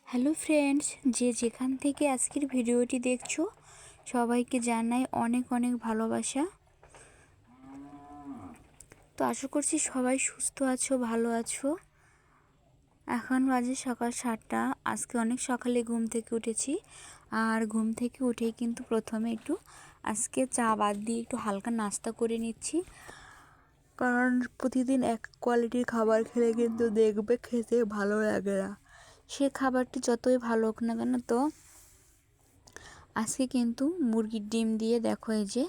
Hello friends, যে যেখান থেকে আজকের ভিডিওটি দেখছো সবাইকে জানাই অনেক অনেক ভালোবাসা। তো আশা করছি সবাই সুস্থ আছো, ভালো আছো। এখন বাজে সকাল 7টা। আজকে অনেক সকালে ঘুম থেকে উঠেছি, আর ঘুম থেকে উঠেই কিন্তু প্রথমে একটু আজকে চা বাদ দিয়ে একটু হালকা নাস্তা করে নিচ্ছি, কারণ প্রতিদিন এক কোয়ালিটির খাবার খেলে কিন্তু দেখবে খেতে ভালো লাগে না। সে খাবারটি যতই ভালো হোক না কেন, তো আজকে কিন্তু মুরগির ডিম দিয়ে দেখো এই যে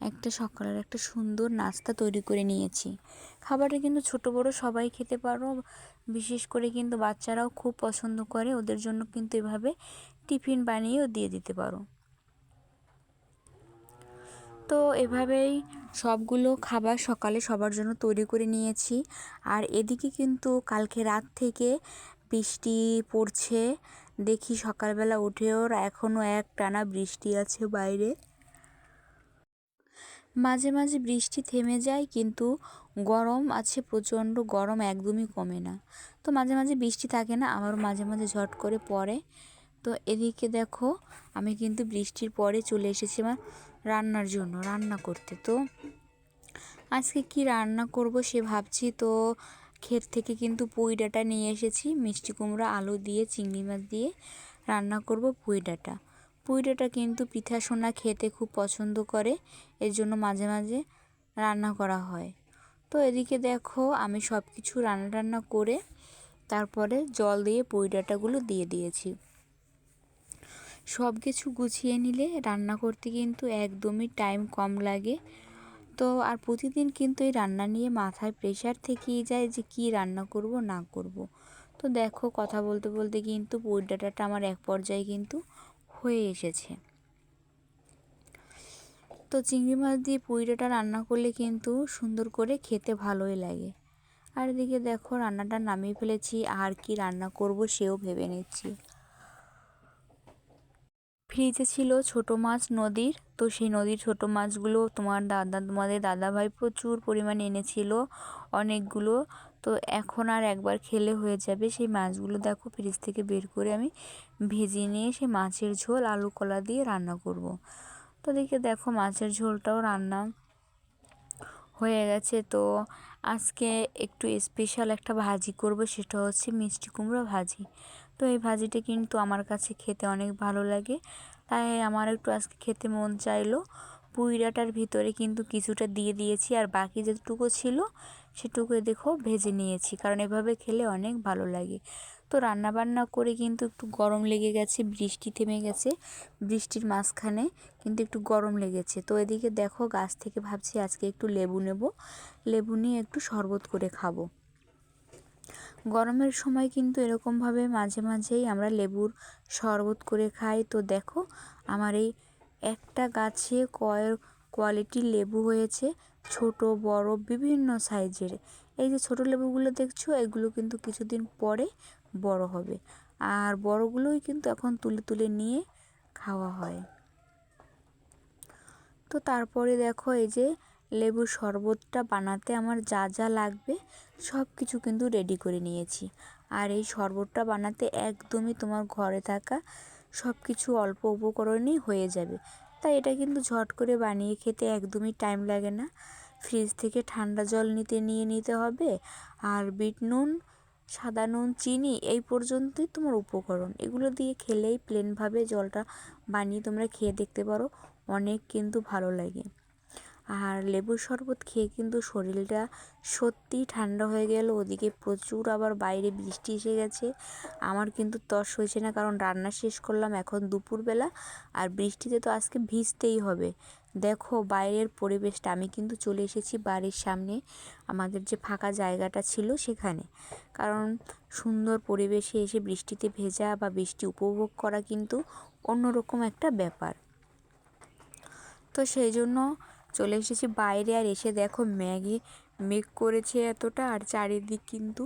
একটা সকালের একটা সুন্দর নাস্তা তৈরি করে নিয়েছি। খাবারটা কিন্তু ছোট বড় সবাই খেতে পারো, বিশেষ করে কিন্তু বাচ্চারাও খুব পছন্দ করে। ওদের জন্য কিন্তু এভাবে টিফিন বানিয়েও দিয়ে দিতে পারো। তো এভাবেই সবগুলো খাবার সকালে সবার জন্য তৈরি করে নিয়েছি। আর এদিকে কিন্তু কালকে রাত থেকে বৃষ্টি পড়ছে, দেখি সকালবেলা উঠেও এখনও একটানা বৃষ্টি আছে বাইরে। মাঝে মাঝে বৃষ্টি থেমে যায়, কিন্তু গরম আছে প্রচণ্ড, গরম একদমই কমে না। তো মাঝে মাঝে বৃষ্টি থাকে না, আবার মাঝে মাঝে ঝট করে পড়ে। তো এদিকে দেখো আমি কিন্তু বৃষ্টির পরে চলে এসেছি আমার রান্নার জন্য, রান্না করতে। তো আজকে কি রান্না করব সে ভাবছি। তো ক্ষেত থেকে কিন্তু পুঁই ডাঁটা নিয়ে এসেছি, মিষ্টি কুমড়া আলু দিয়ে চিংড়ি মাছ দিয়ে রান্না করব পুঁই ডাঁটা। পুঁই ডাঁটা কিন্তু পিঠা সোনা খেতে খুব পছন্দ করে, এর জন্য মাঝে মাঝে রান্না করা হয়। তো এদিকে দেখো আমি সব কিছু রান্না করে তারপরে জল দিয়ে পুঁই ডাঁটাগুলো দিয়ে দিয়েছি। সব কিছু গুছিয়ে নিলে রান্না করতে কিন্তু একদমই টাইম কম লাগে। তো আর প্রতিদিন কিন্তু এই রান্না নিয়ে মাথায় প্রেশার থেকেই যায় যে কি রান্না করব না করব। তো দেখো কথা বলতে বলতে কিন্তু পুঁই ডাঁটাটা আমার এক পর্যায়ে কিন্তু হয়ে এসেছে। তো চিংড়ি মাছ দিয়ে পুঁই ডাঁটা রান্না করলে কিন্তু সুন্দর করে খেতে ভালোই লাগে। আর এদিকে দেখো রান্নাটা নামিয়ে ফেলেছি, আর কি রান্না করব সেও ভেবে নিচ্ছি। ফ্রিজে ছিল ছোট মাছ নদীর, তো সেই নদীর ছোট মাছগুলো তোমাদের দাদাভাই প্রচুর পরিমাণে এনেছিল, অনেকগুলো। তো এখন আর একবার খেলে হয়ে যাবে। সেই মাছগুলো দেখো ফ্রিজ থেকে বের করে আমি ভেজে নিয়ে সেই মাছের ঝোল আলু কলা দিয়ে রান্না করব। তো দেখো মাছের ঝোলটাও রান্না হয়ে গেছে। তো আজকে একটু স্পেশাল একটা ভাজি করব, সেটা হচ্ছে মিষ্টি কুমড়ো ভাজি। তো এই ভাজিটা কিন্তু আমার কাছে খেতে অনেক ভালো লাগে, তাই আমার একটু আজকে খেতে মন চাইলো। পুঁই ডাঁটার ভিতরে কিন্তু কিছুটা দিয়ে দিয়েছি, আর বাকি যেটুকু ছিল সেটুকু দেখো ভেজে নিয়েছি, কারণ এভাবে খেলে অনেক ভালো লাগে। তো রান্না বান্না করে কিন্তু একটু গরম লেগে গেছে, বৃষ্টি থেমে গেছে, বৃষ্টির মাঝখানে কিন্তু একটু গরম লেগেছে। তো এদিকে দেখো গাছ থেকে ভাবছি আজকে একটু লেবু নেব, লেবু নিয়ে একটু শরবত করে খাবো। গরমের সময় কিন্তু এরকমভাবে মাঝে মাঝেই আমরা লেবুর শরবত করে খাই। তো দেখো আমার এই একটা গাছে কোয়ালিটির লেবু হয়েছে, ছোট বড় বিভিন্ন সাইজের। এই যে ছোট লেবুগুলো দেখছো, এগুলো কিন্তু কিছুদিন পরে বড় হবে, আর বড়গুলোই কিন্তু এখন তুলে তুলে নিয়ে খাওয়া হয়। তো তারপরে দেখো এই যে লেবুর শরবতটা বানাতে আমার যা যা লাগবে সব কিছু কিন্তু রেডি করে নিয়েছি। আর এই শরবতটা বানাতে একদমই তোমার ঘরে থাকা সব কিছু অল্প উপকরণেই হয়ে যাবে, তাই এটা কিন্তু ঝট করে বানিয়ে খেতে একদমই টাইম লাগে না। ফ্রিজ থেকে ঠান্ডা জল নিয়ে নিতে হবে, আর বিট নুন, সাদা নুন, চিনি, এই পর্যন্তই তোমার উপকরণ। এগুলো দিয়ে খেলেই প্লেনভাবে জলটা বানিয়ে তোমরা খেয়ে দেখতে পারো, অনেক কিন্তু ভালো লাগে। আর লেবুর শরবত খেয়ে কিন্তু শরীরটা সত্যিই ঠান্ডা হয়ে গেল। ওদিকে প্রচুর আবার বাইরে বৃষ্টি এসে গেছে, আমার কিন্তু তর্স হয়েছে না, কারণ রান্না শেষ করলাম এখন দুপুরবেলা, আর বৃষ্টিতে তো আজকে ভিজতেই হবে। দেখো বাইরের পরিবেশটা, আমি কিন্তু চলে এসেছি বাড়ির সামনে, আমাদের যে ফাঁকা জায়গাটা ছিল সেখানে, কারণ সুন্দর পরিবেশে এসে বৃষ্টিতে ভেজা বা বৃষ্টি উপভোগ করা কিন্তু অন্যরকম একটা ব্যাপার। তো সেই জন্য চলে এসেছি বাইরে। আর এসে দেখো মেঘ করেছে এতটা, আর চারিদিক কিন্তু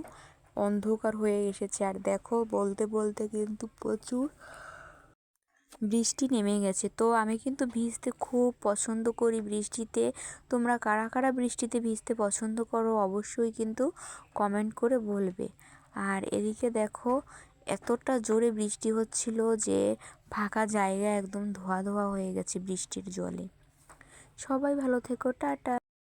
অন্ধকার হয়ে এসেছে। আর দেখো বলতে বলতে কিন্তু প্রচুর বৃষ্টি নেমে গেছে। তো আমি কিন্তু ভিজতে খুব পছন্দ করি বৃষ্টিতে। তোমরা কারা কারা বৃষ্টিতে ভিজতে পছন্দ করো অবশ্যই কিন্তু কমেন্ট করে বলবে। আর এদিকে দেখো এতটা জোরে বৃষ্টি হচ্ছিল যে ফাঁকা জায়গা একদম ধোয়া ধোয়া হয়ে গেছে বৃষ্টির জলে। সবাই ভালো থেকো, টাটা।